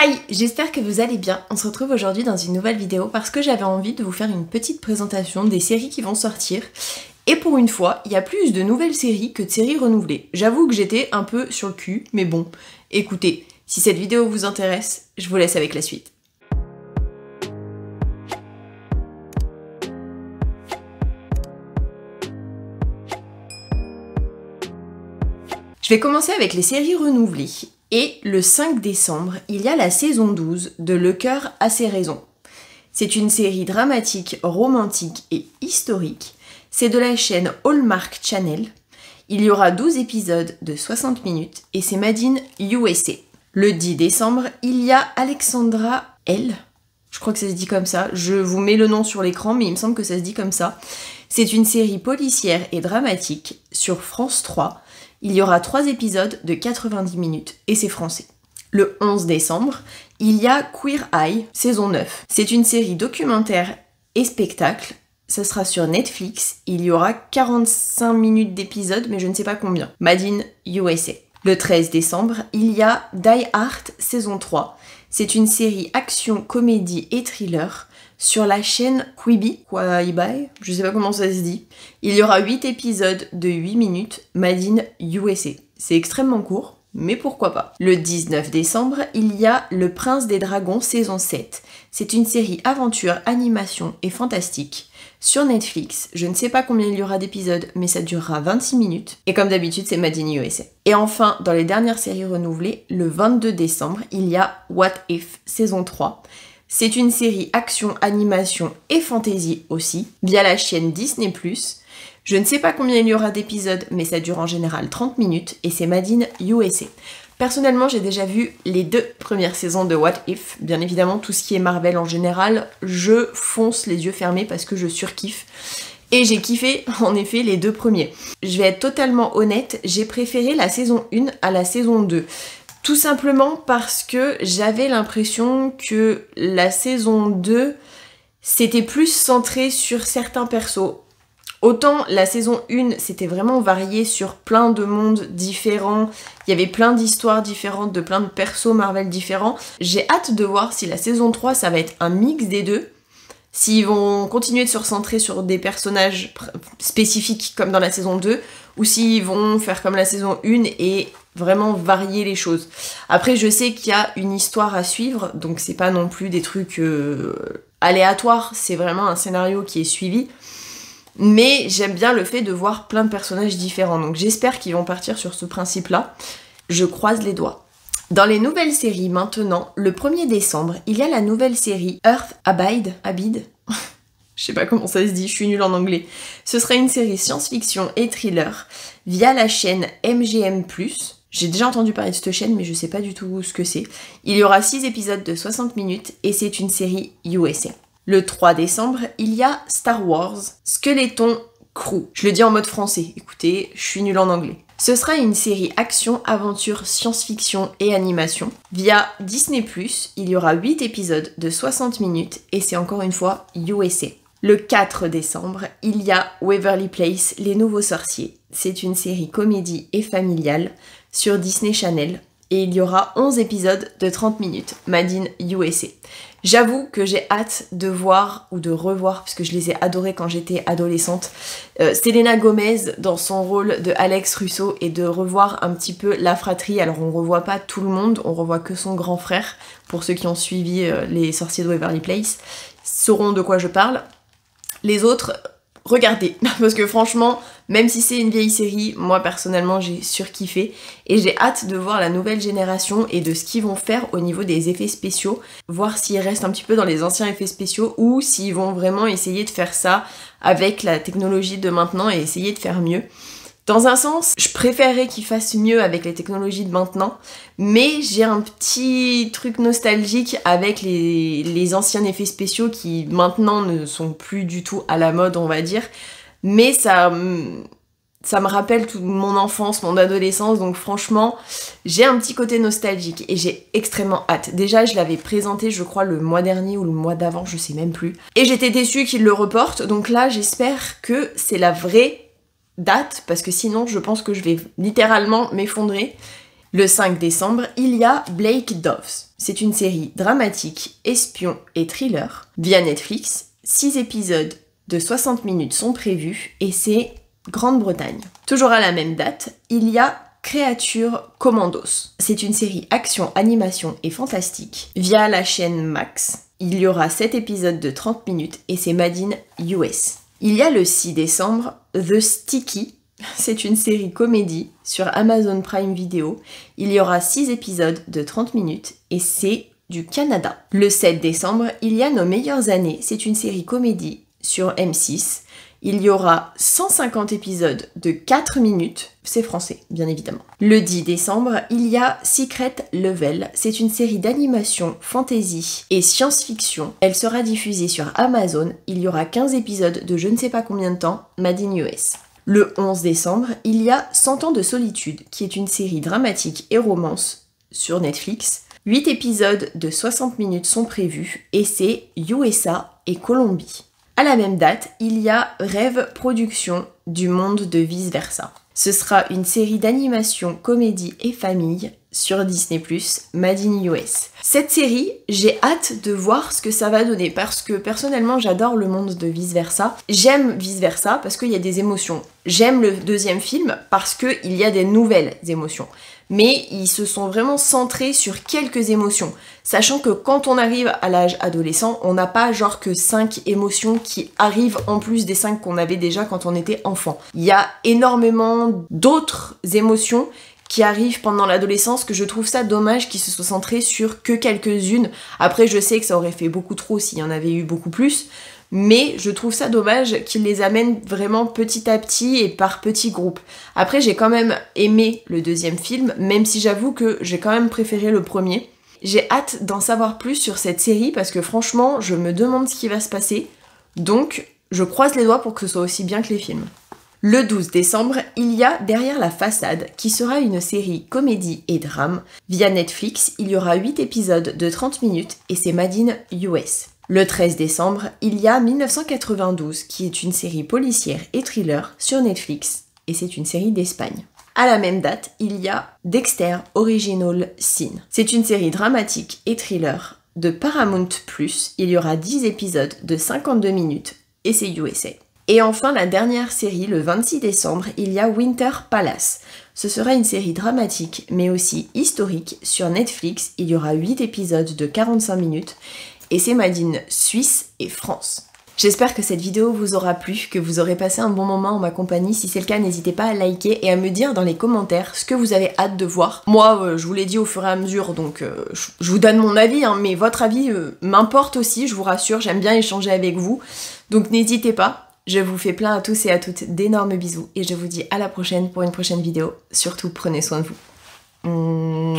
Hi, j'espère que vous allez bien. On se retrouve aujourd'hui dans une nouvelle vidéo parce que j'avais envie de vous faire une petite présentation des séries qui vont sortir. Et pour une fois, il y a plus de nouvelles séries que de séries renouvelées. J'avoue que j'étais un peu sur le cul, mais bon, écoutez, si cette vidéo vous intéresse, je vous laisse avec la suite. Je vais commencer avec les séries renouvelées. Et le 5 décembre, il y a la saison 12 de Le cœur a ses raisons. C'est une série dramatique, romantique et historique. C'est de la chaîne Hallmark Channel. Il y aura 12 épisodes de 60 minutes et c'est made in USA. Le 10 décembre, il y a Alexandra L. Je crois que ça se dit comme ça. Je vous mets le nom sur l'écran, mais il me semble que ça se dit comme ça. C'est une série policière et dramatique sur France 3. Il y aura 3 épisodes de 90 minutes et c'est français. Le 11 décembre, il y a Queer Eye, saison 9. C'est une série documentaire et spectacle. Ça sera sur Netflix. Il y aura 45 minutes d'épisodes, mais je ne sais pas combien. Made in USA. Le 13 décembre, il y a Die Hard, saison 3. C'est une série action, comédie et thriller sur la chaîne Quibi, je sais pas comment ça se dit. Il y aura 8 épisodes de 8 minutes, made in USA. C'est extrêmement court, mais pourquoi pas. Le 19 décembre, il y a Le Prince des Dragons, saison 7. C'est une série aventure, animation et fantastique. Sur Netflix, je ne sais pas combien il y aura d'épisodes, mais ça durera 26 minutes. Et comme d'habitude, c'est made in USA. Et enfin, dans les dernières séries renouvelées, le 22 décembre, il y a What If, saison 3. C'est une série action, animation et fantasy aussi, via la chaîne Disney+. Je ne sais pas combien il y aura d'épisodes, mais ça dure en général 30 minutes et c'est made in USA. Personnellement, j'ai déjà vu les 2 premières saisons de What If. Bien évidemment, tout ce qui est Marvel en général, je fonce les yeux fermés parce que je surkiffe. Et j'ai kiffé, en effet, les 2 premiers. Je vais être totalement honnête, j'ai préféré la saison 1 à la saison 2. Tout simplement parce que j'avais l'impression que la saison 2, c'était plus centré sur certains persos. Autant la saison 1, c'était vraiment varié sur plein de mondes différents, il y avait plein d'histoires différentes, de plein de persos Marvel différents. J'ai hâte de voir si la saison 3, ça va être un mix des deux, s'ils vont continuer de se recentrer sur des personnages spécifiques comme dans la saison 2, ou s'ils vont faire comme la saison 1 et vraiment varier les choses. Après, je sais qu'il y a une histoire à suivre, donc c'est pas non plus des trucs aléatoires, c'est vraiment un scénario qui est suivi. Mais j'aime bien le fait de voir plein de personnages différents, donc j'espère qu'ils vont partir sur ce principe-là. Je croise les doigts. Dans les nouvelles séries maintenant, le 1er décembre, il y a la nouvelle série Earth Abide. Je sais pas comment ça se dit, je suis nulle en anglais. Ce sera une série science-fiction et thriller via la chaîne MGM+. J'ai déjà entendu parler de cette chaîne, mais je sais pas du tout ce que c'est. Il y aura 6 épisodes de 60 minutes et c'est une série USA. Le 3 décembre, il y a Star Wars Skeleton Crew. Je le dis en mode français, écoutez, je suis nulle en anglais. Ce sera une série action, aventure, science-fiction et animation. Via Disney+, il y aura 8 épisodes de 60 minutes et c'est encore une fois USA. Le 4 décembre, il y a Waverly Place, Les Nouveaux Sorciers. C'est une série comédie et familiale sur Disney Channel et il y aura 11 épisodes de 30 minutes, made in USA. J'avoue que j'ai hâte de voir ou de revoir, parce que je les ai adorés quand j'étais adolescente, Selena Gomez dans son rôle de Alex Russo et de revoir un petit peu la fratrie. Alors on revoit pas tout le monde, on revoit que son grand frère, pour ceux qui ont suivi les sorciers de Waverly Place, sauront de quoi je parle. Les autres, regardez, parce que franchement, même si c'est une vieille série, moi personnellement j'ai surkiffé et j'ai hâte de voir la nouvelle génération et de ce qu'ils vont faire au niveau des effets spéciaux, voir s'ils restent un petit peu dans les anciens effets spéciaux ou s'ils vont vraiment essayer de faire ça avec la technologie de maintenant et essayer de faire mieux. Dans un sens, je préférerais qu'ils fassent mieux avec les technologies de maintenant, mais j'ai un petit truc nostalgique avec les anciens effets spéciaux qui maintenant ne sont plus du tout à la mode, on va dire, mais ça me rappelle toute mon enfance, mon adolescence, donc franchement, j'ai un petit côté nostalgique et j'ai extrêmement hâte. Déjà, je l'avais présenté, je crois, le mois dernier ou le mois d'avant, je sais même plus, et j'étais déçue qu'ils le reportent, donc là, j'espère que c'est la vraie date, parce que sinon je pense que je vais littéralement m'effondrer Le 5 décembre, il y a Blake Doves. C'est une série dramatique, espion et thriller via Netflix. 6 épisodes de 60 minutes sont prévus et c'est Grande-Bretagne. Toujours à la même date, il y a Creature Commandos. C'est une série action, animation et fantastique via la chaîne Max. Il y aura 7 épisodes de 30 minutes et c'est made in US. Il y a le 6 décembre, The Sticky. C'est une série comédie sur Amazon Prime Video. Il y aura 6 épisodes de 30 minutes et c'est du Canada. Le 7 décembre, il y a Nos meilleures années. C'est une série comédie sur M6. Il y aura 150 épisodes de 4 minutes. C'est français, bien évidemment. Le 10 décembre, il y a Secret Level. C'est une série d'animation, fantasy et science-fiction. Elle sera diffusée sur Amazon. Il y aura 15 épisodes de je ne sais pas combien de temps, made in US. Le 11 décembre, il y a 100 ans de solitude, qui est une série dramatique et romance sur Netflix. 8 épisodes de 60 minutes sont prévus et c'est USA et Colombie. À la même date, il y a Rêve Productions du monde de Vice Versa. Ce sera une série d'animation, comédie et famille sur Disney+, made in US. Cette série, j'ai hâte de voir ce que ça va donner parce que personnellement j'adore le monde de Vice Versa. J'aime Vice Versa parce qu'il y a des émotions. J'aime le deuxième film parce qu'il y a des nouvelles émotions. Mais ils se sont vraiment centrés sur quelques émotions. Sachant que quand on arrive à l'âge adolescent, on n'a pas genre que 5 émotions qui arrivent en plus des 5 qu'on avait déjà quand on était enfant. Il y a énormément d'autres émotions qui arrivent pendant l'adolescence que je trouve ça dommage qu'ils se soient centrés sur que quelques-unes. Après, je sais que ça aurait fait beaucoup trop s'il y en avait eu beaucoup plus, mais je trouve ça dommage qu'ils les amènent vraiment petit à petit et par petits groupes. Après, j'ai quand même aimé le deuxième film, même si j'avoue que j'ai quand même préféré le premier. J'ai hâte d'en savoir plus sur cette série parce que franchement, je me demande ce qui va se passer. Donc, je croise les doigts pour que ce soit aussi bien que les films. Le 12 décembre, il y a Derrière la façade, qui sera une série comédie et drame. Via Netflix, il y aura 8 épisodes de 30 minutes et c'est made in US. Le 13 décembre, il y a 1992, qui est une série policière et thriller sur Netflix, et c'est une série d'Espagne. À la même date, il y a Dexter Original Sin. C'est une série dramatique et thriller de Paramount+. Il y aura 10 épisodes de 52 minutes et c'est USA. Et enfin, la dernière série, le 26 décembre, il y a Winter Palace. Ce sera une série dramatique, mais aussi historique, sur Netflix. Il y aura 8 épisodes de 45 minutes, et c'est made in Suisse et France. J'espère que cette vidéo vous aura plu, que vous aurez passé un bon moment en ma compagnie. Si c'est le cas, n'hésitez pas à liker et à me dire dans les commentaires ce que vous avez hâte de voir. Moi, je vous l'ai dit au fur et à mesure, donc je vous donne mon avis, hein, mais votre avis m'importe aussi, je vous rassure, j'aime bien échanger avec vous. Donc n'hésitez pas. Je vous fais plein à tous et à toutes d'énormes bisous et je vous dis à la prochaine pour une prochaine vidéo. Surtout, prenez soin de vous.